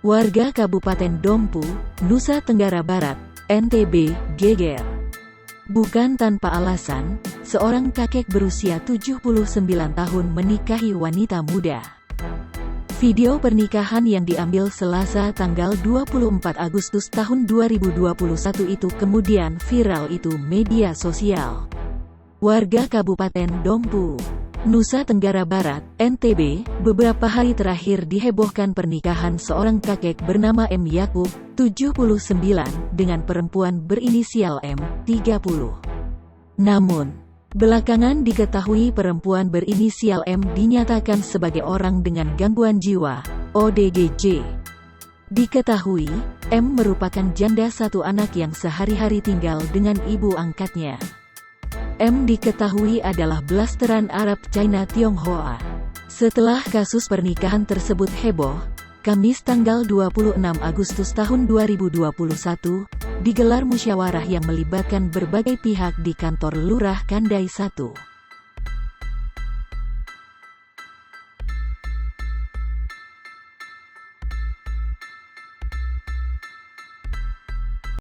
Warga Kabupaten Dompu, Nusa Tenggara Barat, NTB, geger. Bukan tanpa alasan, seorang kakek berusia 79 tahun menikahi wanita muda. Video pernikahan yang diambil Selasa tanggal 24 Agustus tahun 2021 itu kemudian viral itu media sosial. Warga Kabupaten Dompu, Nusa Tenggara Barat, NTB, beberapa hari terakhir dihebohkan pernikahan seorang kakek bernama M. Yakub, 79, dengan perempuan berinisial M, 30. Namun, belakangan diketahui perempuan berinisial M dinyatakan sebagai orang dengan gangguan jiwa, ODGJ. Diketahui, M merupakan janda satu anak yang sehari-hari tinggal dengan ibu angkatnya. M diketahui adalah blasteran Arab China Tionghoa. Setelah kasus pernikahan tersebut heboh, Kamis tanggal 26 Agustus tahun 2021, digelar musyawarah yang melibatkan berbagai pihak di kantor Lurah Kandai 1.